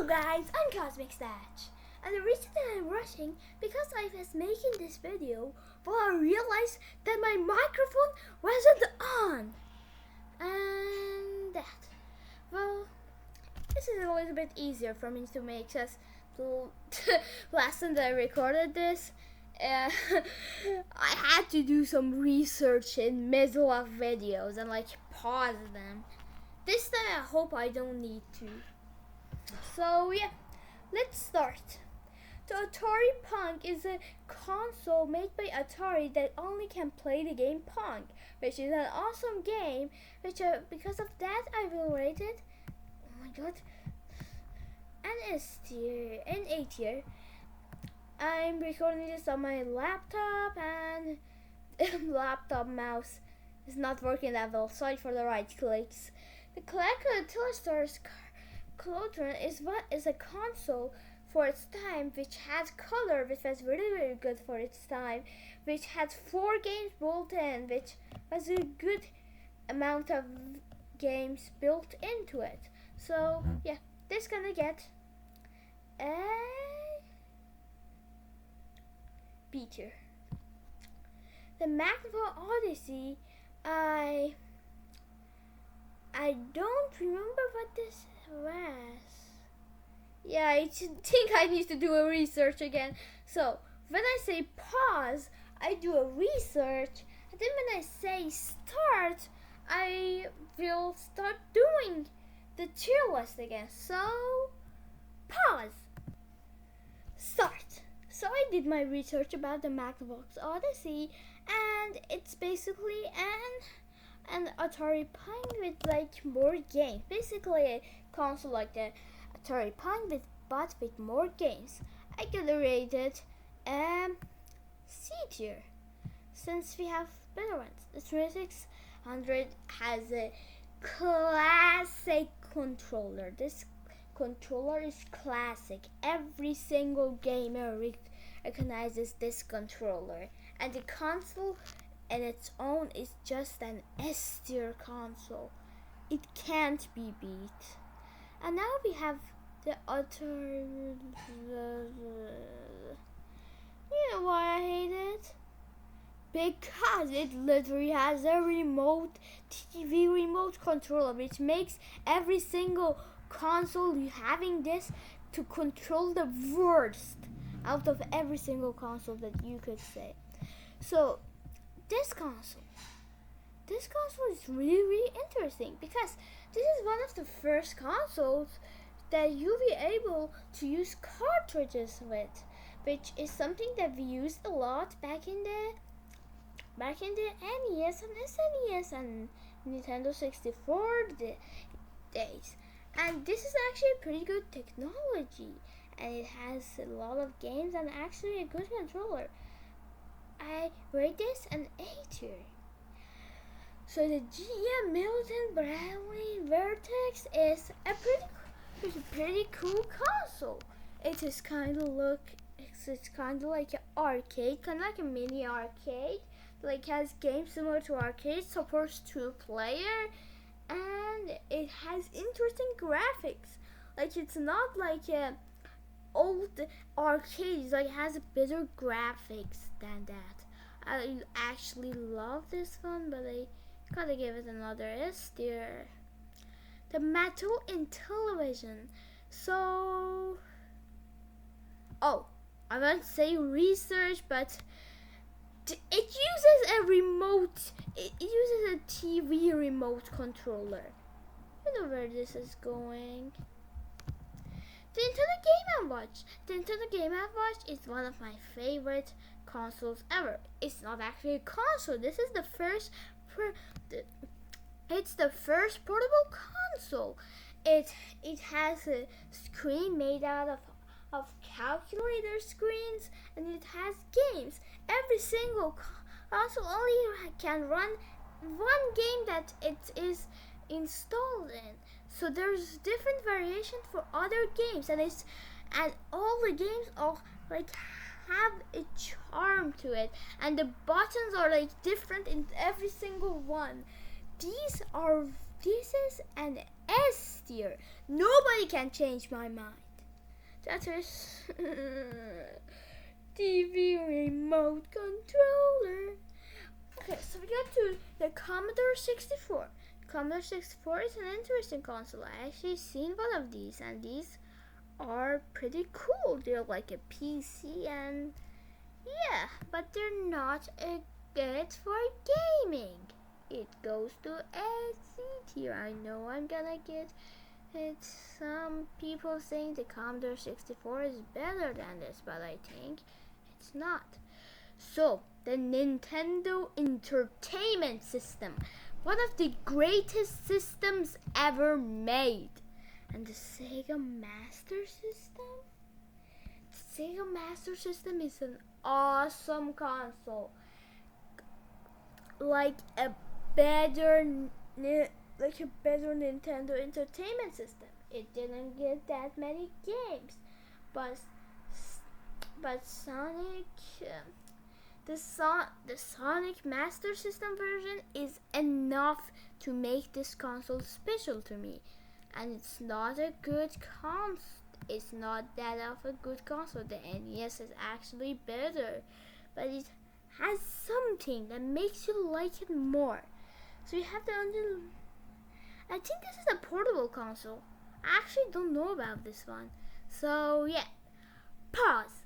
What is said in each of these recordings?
guys, I'm Cosmic Statch, and the reason that I'm rushing because I was making this video while I realized that my microphone wasn't on, and well, this is a little bit easier for me to make because last time that I recorded this, I had to do some research in middle of videos and pause them. This time I hope I don't need to. So yeah, let's start. The Atari Pong is a console made by Atari that only can play the game Pong, which is an awesome game, which because of that I will rate it, oh my god, an S tier, an A tier. I'm recording this on my laptop and laptop mouse is not working that well. Sorry for the right clicks. The Coleco Telestars Clotron is a console for its time, which has color, which was very good for its time, which has 4 games built in, which was a good amount of games built into it. So yeah, this gonna get a B tier. The Magnavox Odyssey, I don't remember what this was. Yeah, I think I need to do a research again. So when I say pause, I do a research, and then when I say start, I will start doing the tier list again. So pause, start. So I did my research about the Magnavox Odyssey, and it's basically an Atari Pong with more games. Basically a console like the Atari Pong but with more games. I could rate it C tier, since we have better ones. The 2600 has a classic controller. This controller is classic. Every single gamer recognizes this controller, and the console on its own is just an S tier console. It can't be beat. And now we have the other. You know why I hate it? Because it literally has a remote TV remote controller, which makes every single console having this to control the worst out of every single console that you could say. So this console is really interesting because this is one of the first consoles that you'll be able to use cartridges with, which is something that we used a lot back in the NES and SNES and Nintendo 64 days. And this is actually a pretty good technology, and it has a lot of games and actually a good controller. I rate this an A tier. So the GM Milton Bradley Vertex is a pretty cool console. It is kind of like an arcade, kind of like a mini arcade. Has games similar to arcade, supports 2-player, and it has interesting graphics. It's not like a old arcades, it has better graphics than that. I actually love this one, but I gotta give it another S tier. The Metal Intellivision. So I won't say research, but it uses a remote. It uses a TV remote controller. I know where this is going. The Nintendo Game & Watch. The Nintendo Game & Watch is one of my favorite consoles ever. It's not actually a console. This is the first. It's the first portable console. It has a screen made out of calculator screens, and it has games. Every single console only can run one game that it is installed in. So there's different variation for other games, and all the games all have a charm to it, and the buttons are different in every single one. This is an S tier. Nobody can change my mind. That is TV remote controller. Okay, so we got to the Commodore 64. Commodore 64 is an interesting console. I actually seen one of these, and these are pretty cool. They're like a PC, and yeah, but they're not a good for gaming. It goes to a C tier. I know I'm gonna get it. Some people think the Commodore 64 is better than this, but I think it's not. So, the Nintendo Entertainment System, one of the greatest systems ever made. And the Sega Master System? The Sega Master System is an awesome console. Like a better Nintendo Entertainment System. It didn't get that many games, but Sonic, the Sonic Master System version is enough to make this console special to me. And it's not a good console. It's not that of a good console. The NES is actually better, but it has something that makes you like it more. So you have to I think this is a portable console. I actually don't know about this one. So yeah, pause.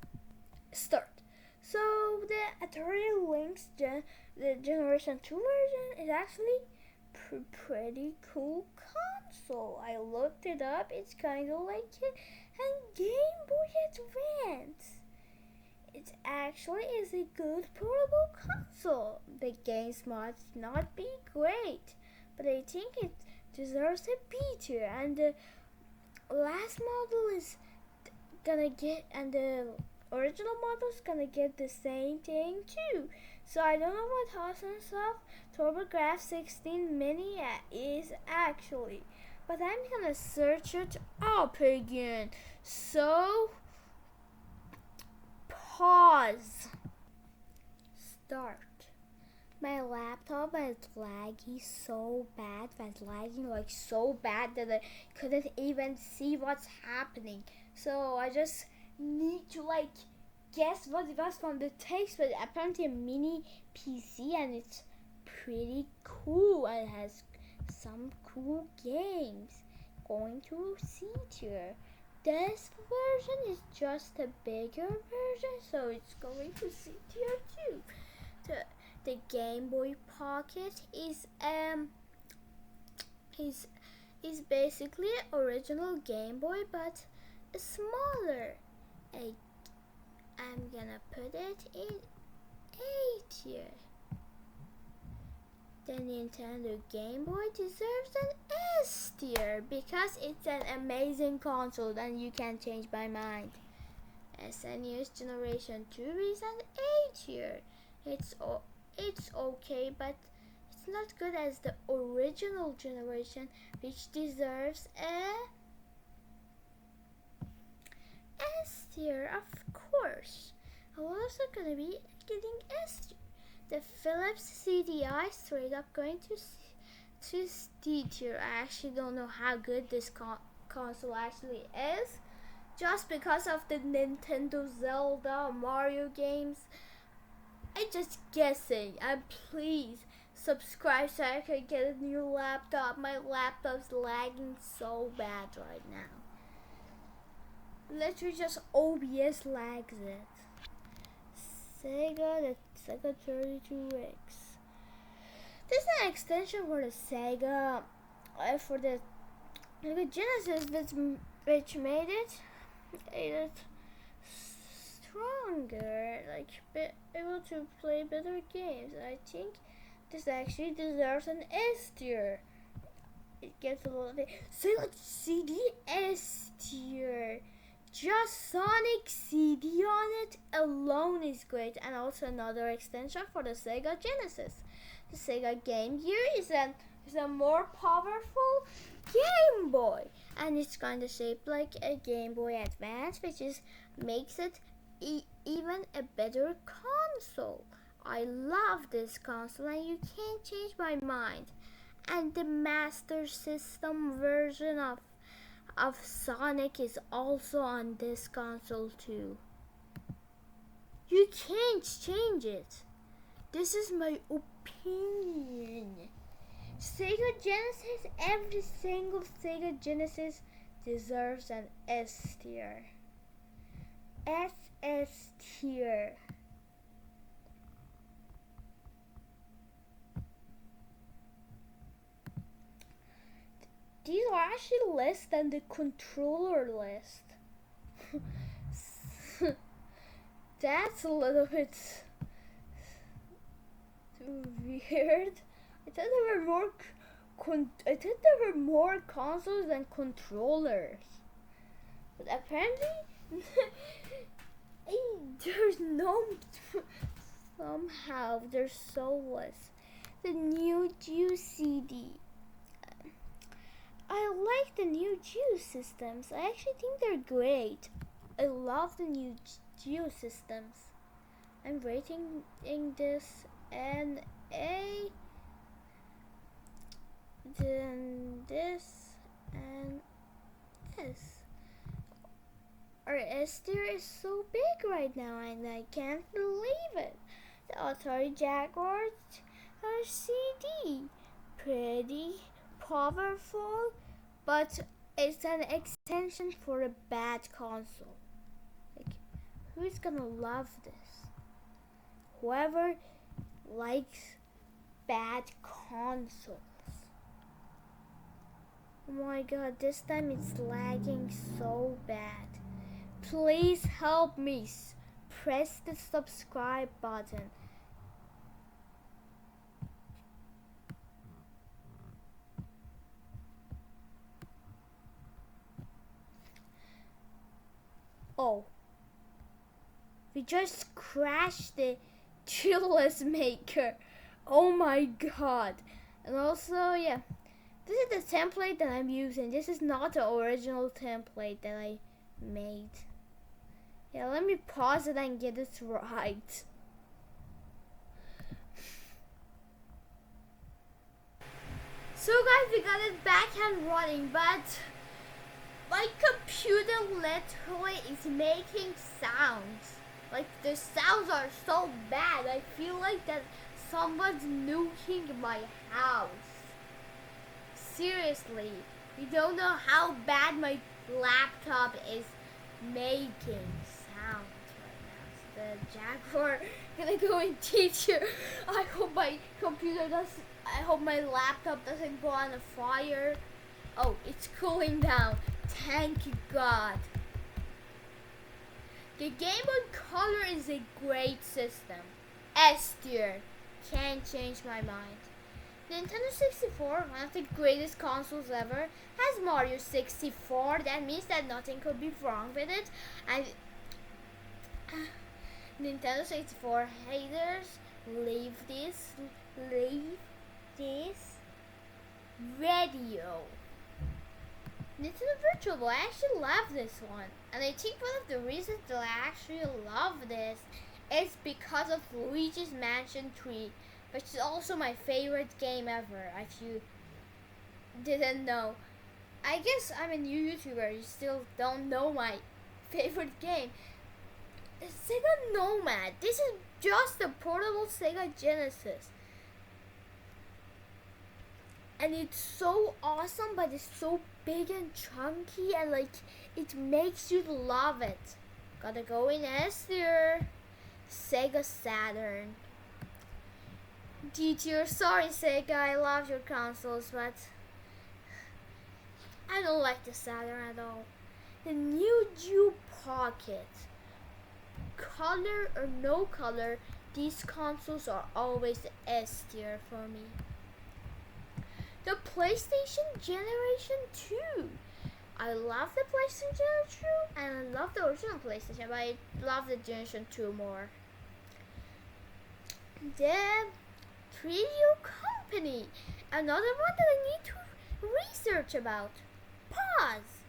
Start. So the Atari Lynx the Generation 2 version is actually pretty cool console. I looked it up. It's kind of like a Game Boy Advance. It actually is a good portable console. The games might not be great, but I think it deserves a B tier. And the last model is gonna get, and the original model is gonna get the same thing too. So I don't know what Hassan's of TurboGrafx 16 Mini is actually, but I'm gonna search it up again. So pause. Start. My laptop was laggy so bad, so bad that I couldn't even see what's happening. So I just need to guess what it was from the text, but apparently a mini PC, and it's pretty cool. It has some cool games. Going to C tier. This version is just a bigger version, so it's going to C tier too. The Game Boy Pocket is basically an original Game Boy, but smaller. I'm gonna put it in A tier. The Nintendo Game Boy deserves an S tier because it's an amazing console and you can change my mind. SNES Generation 2 is an A tier. It's okay, but it's not good as the original generation, which deserves a S tier, of course. I'm also gonna be getting S tier. The Philips CDI straight up going to D tier. I actually don't know how good this console actually is, just because of the Nintendo Zelda Mario games. I'm just guessing, and please subscribe so I can get a new laptop. My laptop's lagging so bad right now. Literally just OBS lags it. The Sega 32X. This is an extension for the Sega, for the Genesis, which made it stronger, able to play better games. I think this actually deserves an S tier. It gets a little bit Sega CD S tier. Just Sonic CD on it alone is great, and also another extension for the Sega Genesis. The Sega Game Gear is a more powerful Game Boy, and it's kind of shaped like a Game Boy Advance, which makes it even a better console. I love this console, and you can't change my mind. And the Master System version of of Sonic is also on this console too. You can't change it. This is my opinion. Sega Genesis, every single Sega Genesis deserves an S tier. SS tier. These are actually less than the controller list. That's a little bit weird. I thought there were more consoles than controllers, but apparently there's no. Somehow there's so less. The new Juice CD. I like the new Juice systems. I actually think they're great. I love the new Juice systems. I'm rating this an A, then this, and this. Our S tier is so big right now, and I can't believe it. The Atari Jaguar CD, pretty powerful, but it's an extension for a bad console. Like, who's gonna love this? Whoever likes bad consoles. Oh my god, this time it's lagging so bad. Please help me. Press the subscribe button. Oh, we just crashed the Chillest Maker. Oh my god. And also, yeah, this is the template that I'm using. This is not the original template that I made. Yeah, let me pause it and get it right. So guys, we got it back and running, but my computer literally is making sounds. Like, the sounds are so bad. I feel like that someone's nuking my house. Seriously, you don't know how bad my laptop is making sounds right now. So the Jaguar gonna go and teach you. I hope my laptop doesn't go on a fire. Oh, it's cooling down. Thank God. The Game Boy Color is a great system. S tier. Can't change my mind. Nintendo 64, one of the greatest consoles ever, has Mario 64. That means that nothing could be wrong with it. And Nintendo 64 haters, leave this radio. Nintendo Virtual Boy, I actually love this one. And I think one of the reasons that I actually love this is because of Luigi's Mansion 3, which is also my favorite game ever, if you didn't know. I guess I'm a new YouTuber, you still don't know my favorite game. Sega Nomad. This is just a portable Sega Genesis. And it's so awesome, but it's so big and chunky, and like, it makes you love it. Gotta go in S tier. Sega Saturn. D tier. Sorry Sega, I love your consoles, but I don't like the Saturn at all. The Neo Geo Pocket. Color or no color, these consoles are always S tier for me. The PlayStation Generation 2. I love the PlayStation Generation 2 and I love the original PlayStation, but I love the Generation 2 more. The 3DO Company. Another one that I need to research about. Pause.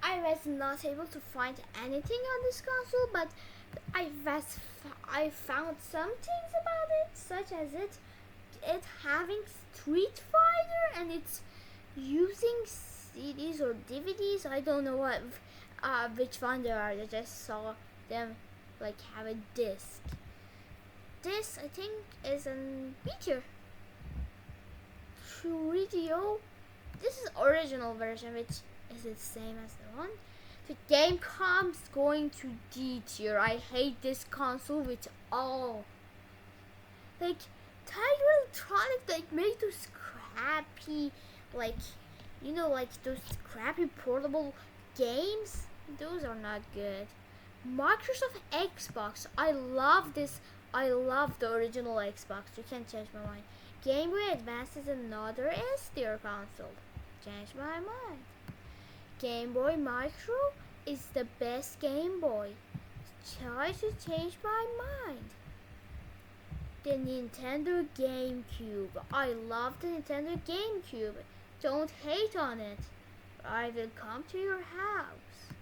I was not able to find anything on this console, but I found some things about it, such as it having Street Fighter, and it's using CDs or DVDs. I don't know which one they are. I just saw them like have a disc. This I think is an video. Video. This is original version, which is the same as the one. The Gamecom's going to D tier. I hate this console with all. Like Tiger Electronics like made those crappy, like like those crappy portable games. Those are not good. Microsoft Xbox. I love this. I love the original Xbox. You can't change my mind. Game Boy Advance is another S tier console. Change my mind. Game Boy Micro is the best Game Boy. Try to change my mind. The Nintendo GameCube. I love the Nintendo GameCube. Don't hate on it. I will come to your house.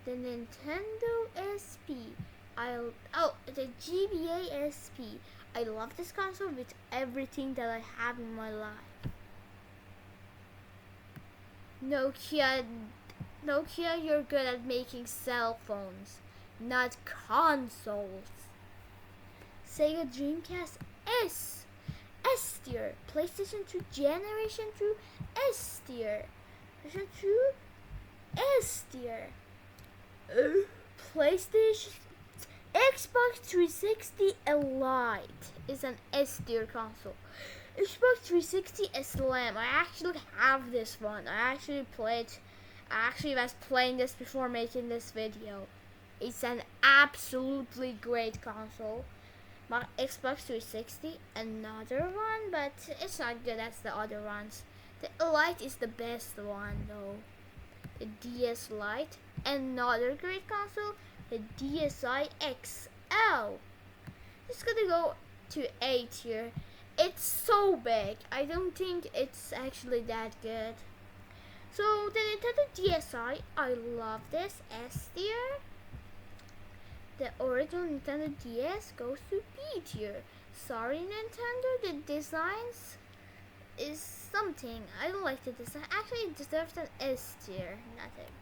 The Nintendo SP. The GBA SP. I love this console with everything that I have in my life. Nokia, you're good at making cell phones, not consoles. Sega Dreamcast S tier. PlayStation 2 Generation 2 S tier. PlayStation 2 S tier. PlayStation Xbox 360 Elite is an S tier console. Xbox 360 Slim. I actually have this one. I actually was playing this before making this video. It's an absolutely great console. My Xbox 360, another one, but it's not good as the other ones. The Elite is the best one though. The DS Lite, another great console. The DSi XL. It's gonna go to A tier. It's so big. I don't think it's actually that good. So the Nintendo DSi, I love this. S tier. The original Nintendo DS goes to B tier. Sorry Nintendo, the designs is something. I don't like the design. Actually it deserves an S tier. Nothing.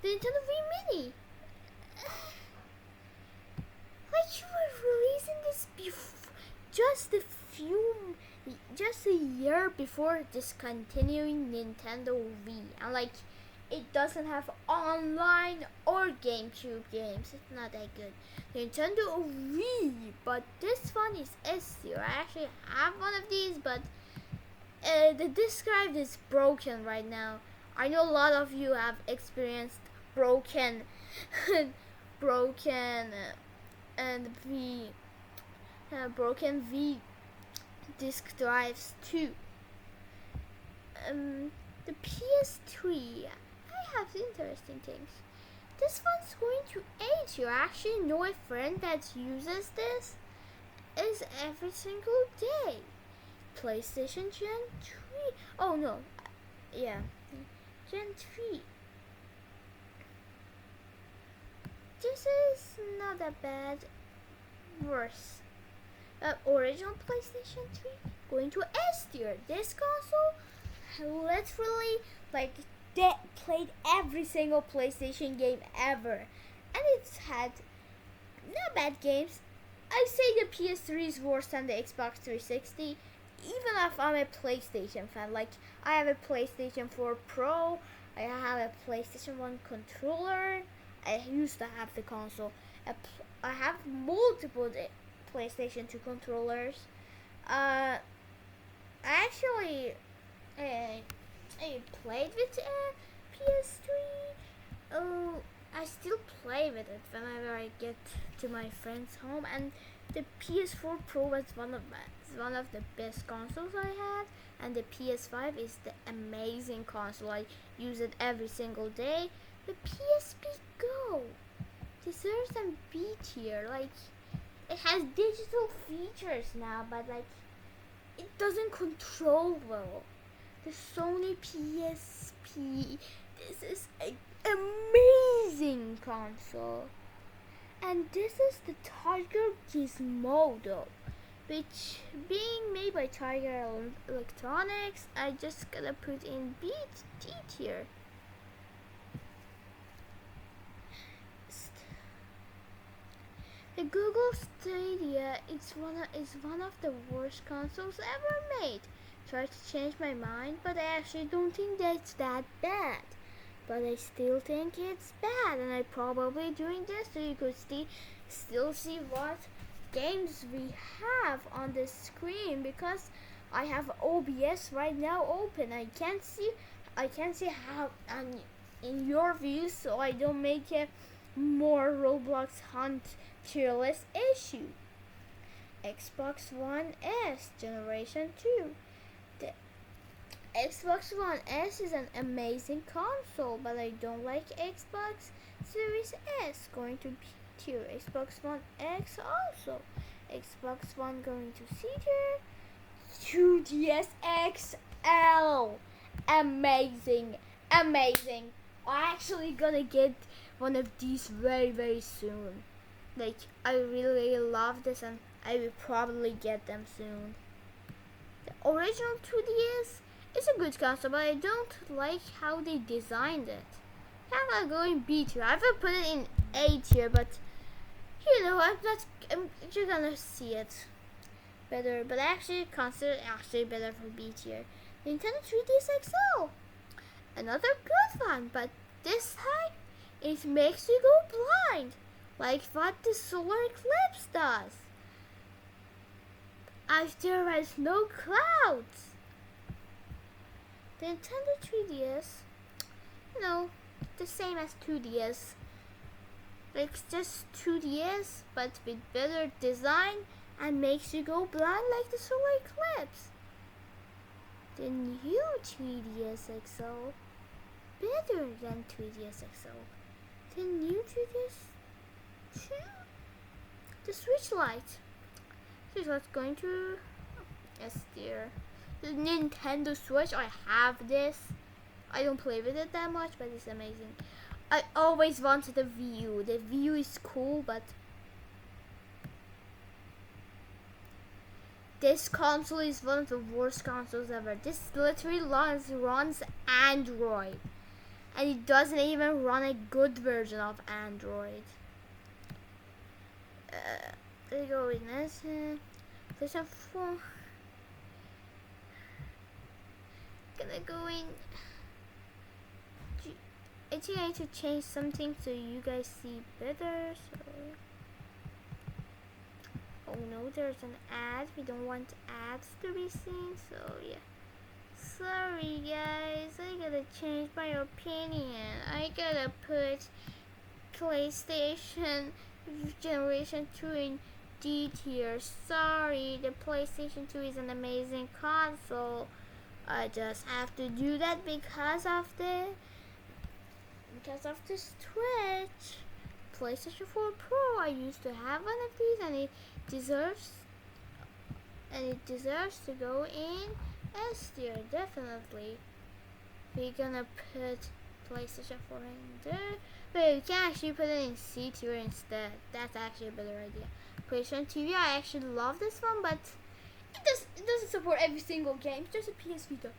The Nintendo Wii Mini. Like you were releasing this just a year before discontinuing Nintendo Wii, and like it doesn't have online or GameCube games. It's not that good. Nintendo Wii, but this one is S tier. I actually have one of these, but the disc drive is broken right now. I know a lot of you have experienced broken V disk drives too. The PS3, I have interesting things. This one's going to A tier. I actually know a friend that uses this is every single day. PlayStation Gen 3. Oh no, yeah, Gen 3. This is not that bad. Worse. Original PlayStation 3 going to S tier. This console literally played every single PlayStation game ever, and it's had not bad games. I say the PS3 is worse than the Xbox 360, even if I'm a PlayStation fan. Like I have a PlayStation 4 Pro, I have a PlayStation 1 controller. I used to have the console. I have multiple PlayStation 2 controllers. I actually I played with PS3. Oh, I still play with it whenever I get to my friend's home. And the PS4 Pro was one of the best consoles I had. And the PS5 is the amazing console. I use it every single day. The PSP Go deserves some B tier. Like it has digital features now, but like it doesn't control well. The Sony PSP. This is an amazing console. And this is the Tiger Gizmodo. which being made by Tiger Electronics, I just gotta put in D tier. The Google Stadia is one of the worst consoles ever made. Tried to change my mind, but I actually don't think that's that bad. But I still think it's bad, and I probably doing this so you could still see what games we have on the screen, because I have OBS right now open. I can't see how in your view, so I don't make a more Roblox Hunt tier list issue. Xbox One S Generation 2. The Xbox One S is an amazing console, but I don't like Xbox Series S. Going to B tier. Xbox One X also. Xbox One going to C tier. 2DS XL. Amazing. I'm actually gonna get one of these very soon. Like, I really love this, and I will probably get them soon. The original 2DS is a good console, but I don't like how they designed it. I'm gonna go in B tier. I will put it in A tier, but you know, I'm just gonna see it better. But I actually consider it better for B tier. Nintendo 3DS XL, another good one, but this time it makes you go blind, like what the solar eclipse does. After there is no clouds. The Nintendo 3DS, you know, the same as 2DS. Like just 2DS, but with better design and makes you go blind like the solar eclipse. The new 3DS XL, better than 3DS XL. The new 3DS 2, the Switch Lite. Here's what's going to S tier. The Nintendo Switch, I have this. I don't play with it that much, but it's amazing. I always wanted the Wii U. The Wii U is cool, but this console is one of the worst consoles ever. This literally runs Android, and it doesn't even run a good version of Android. There you go with this. PlayStation 4. Gonna go in. I think I need to change something so you guys see better. So, oh no, there's an ad. We don't want ads to be seen. So yeah. Sorry guys, I gotta change my opinion. I gotta put PlayStation Generation 2 in D tier. Sorry, the PlayStation 2 is an amazing console. I just have to do that because of the Switch. PlayStation 4 Pro, I used to have one of these, and it deserves to go in S tier, definitely. We're gonna put PlayStation 4 in there, but we can actually put it in C tier instead. That's actually a better idea. PlayStation TV, I actually love this one, but it doesn't support every single game. It's just a PS Vita.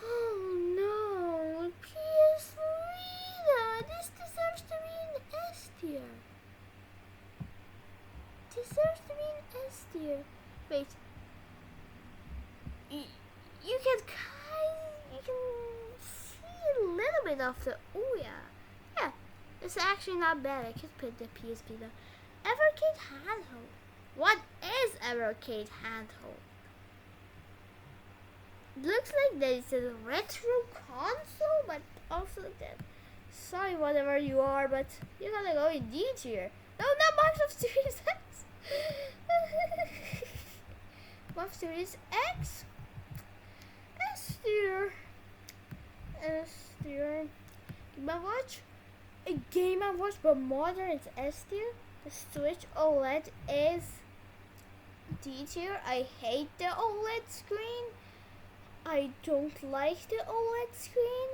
Oh no, PS Vita! This deserves to be in S tier. Deserves to be in S tier. Wait. You can see a little bit of the. Oh yeah, it's actually not bad. I could put the PS Vita. Evercade handhold. What is Evercade handhold? Looks like there is a retro console, but also that. Sorry, whatever you are, but you gotta go in D tier. No, not Microsoft Series X. Microsoft Series X. S tier. A Game & Watch, but modern, it's S tier. The Switch OLED is D tier. I hate the OLED screen. I don't like the OLED screen,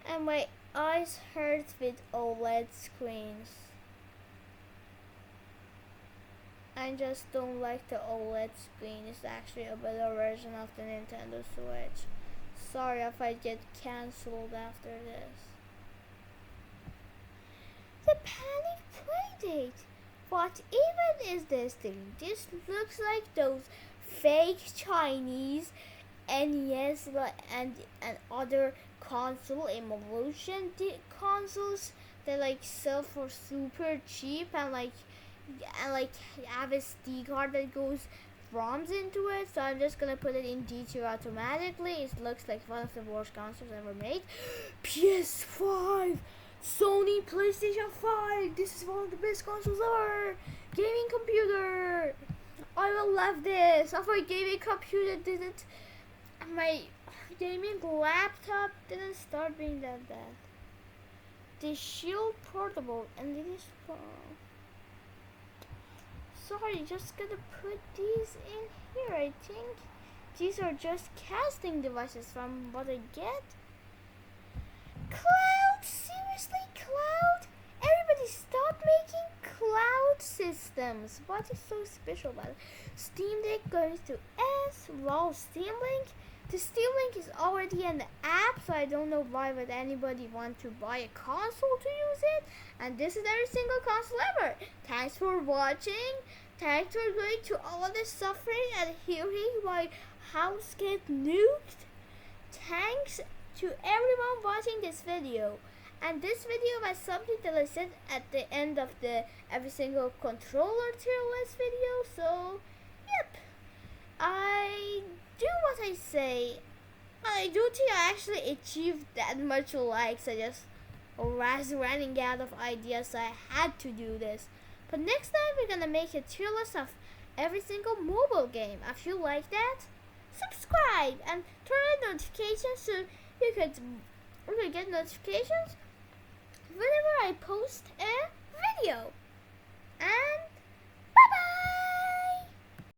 and my eyes hurt with OLED screens. I just don't like the OLED screen. It's actually a better version of the Nintendo Switch. Sorry if I get cancelled after this. The Panic Playdate. What even is this thing? This looks like those fake Chinese NES and other console emulation consoles that like sell for super cheap and like have a SD card that goes ROMs into it. So I'm just gonna put it in D2 automatically. It looks like one of the worst consoles ever made. PS5, Sony PlayStation 5. This is one of the best consoles ever. Gaming computer. I will love this. If my gaming computer didn't, my gaming laptop didn't start being that bad. The Shield Portable and it is sorry, just gonna put these in here. I think these are just casting devices from what I get. Cloud, seriously, Cloud? Everybody stop making cloud systems. What is so special about it? Steam Deck goes to S. Wow, Steam Link. The Steam Link is already an app, so I don't know why would anybody want to buy a console to use it. And this is every single console ever. Thanks for watching. Thanks for going to all the suffering and hearing my house get nuked. Thanks to everyone watching this video. And this video was something that I said at the end of the every single controller tier list video. So, yep. I do what I say. I do think I actually achieved that much likes. I just was running out of ideas, so I had to do this. But next time we're gonna make a tier list of every single mobile game. If you like that, subscribe and turn on notifications so you could get notifications whenever I post a